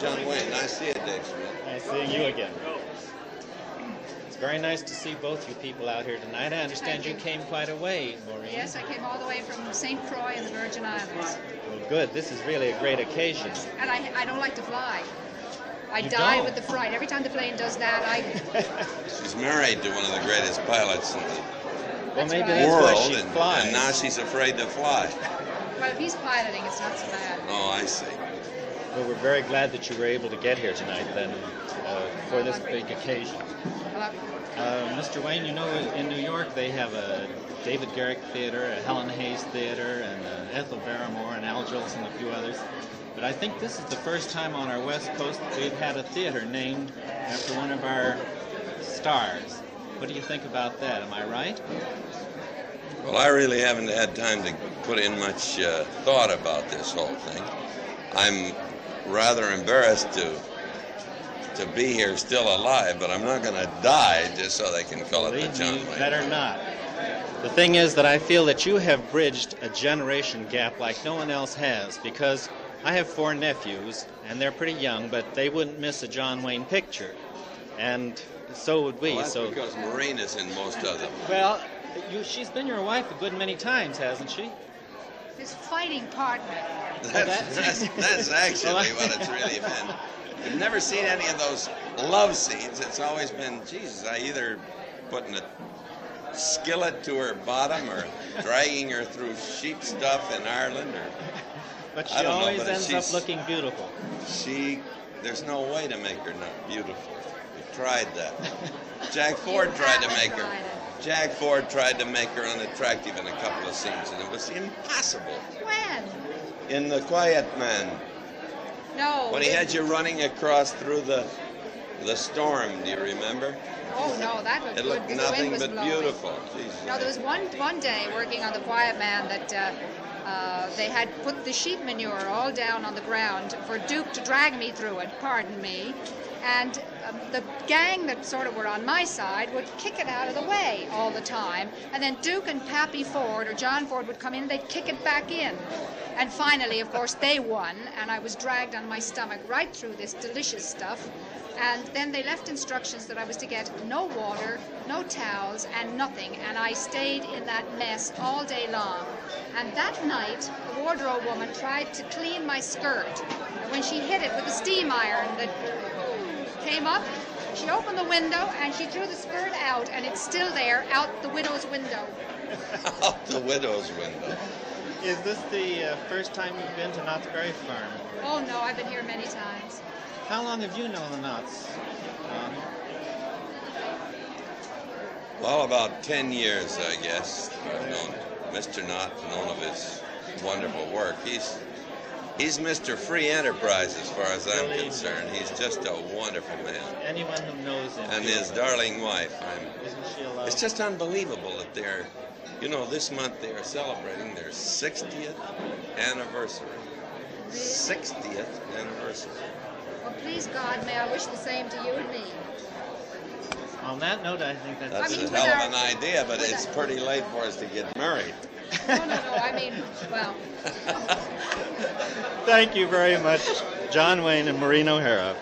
John Wayne. Nice to see you, Dave Smith. Nice seeing you again. It's very nice to see both you people out here tonight. I understand you came quite a way, Maureen. Yes, I came all the way from St. Croix in the Virgin Islands. Well, good. This is really a great occasion. And I don't like to fly. I You die don't? with the fright. Every time the plane does that, She's married to one of the greatest pilots in the Well, maybe right. that's why world, she and flies. now she's afraid to fly. Well, if he's piloting, it's not so bad. Oh, I see. Well, we're very glad that you were able to get here tonight, then, for this big occasion. Well, Mr. Wayne, you know, in New York they have a David Garrick Theater, a Helen Hayes Theater, and Ethel Barrymore and Al Jolson and a few others. But I think this is the first time on our West Coast that we've had a theater named after one of our stars. What do you think about that? Am I right? Well, I really haven't had time to put in much thought about this whole thing. I'm rather embarrassed to be here still alive, but I'm not going to die just so they can call it the Believe John me, you Wayne. better not. The thing is that I feel that you have bridged a generation gap like no one else has, because I have 4 nephews, and they're pretty young, but they wouldn't miss a John Wayne picture. And so would we. Well, that's so because Maureen is in most of them. Well, she's been your wife a good many times, hasn't she? his fighting partner. That's actually what it's really been. I've never seen any of those love scenes. It's always been, Jesus, I either putting a skillet to her bottom or dragging her through sheep stuff in Ireland. But she always ends up looking beautiful. There's no way to make her not beautiful. We tried that. Jack Ford tried to make her. Jack Ford tried to make her unattractive in a couple of scenes, and it was impossible. When? In The Quiet Man. No. When he had you running across through the storm, do you remember? Oh no, that was It good. looked because the wind nothing was but blowing. beautiful. Jeez. No, there was one day working on The Quiet Man that they had put the sheep manure all down on the ground for Duke to drag me through it, pardon me, and the gang that sort of were on my side would kick it out of the way all the time, and then Duke and Pappy Ford or John Ford would come in and they'd kick it back in. And finally, of course, they won, and I was dragged on my stomach right through this delicious stuff. And then they left instructions that I was to get no water, no towels, and nothing. And I stayed in that mess all day long. And that night, the wardrobe woman tried to clean my skirt. And when she hit it with a steam iron that came up, she opened the window and she drew the skirt out, and it's still there, out the widow's window. Out the widow's window. Is this the first time you've been to Knott's Berry Farm? Oh no, I've been here many times. How long have you known the Knotts? Well, about 10 years, I guess. I've known Mr. Knott, known of his wonderful work. He's Mr. Free Enterprise as far as I'm concerned. He's just a wonderful man. Anyone who knows him. And his darling wife. Isn't she a love? It's just unbelievable that this month they are celebrating their 60th anniversary. 60th anniversary. Well, please God, may I wish the same to you and me. On that note, I think that's That's I mean, a hell of an idea, but it's pretty late for us to get married. No, I mean, well. Thank you very much, John Wayne and Maureen O'Hara.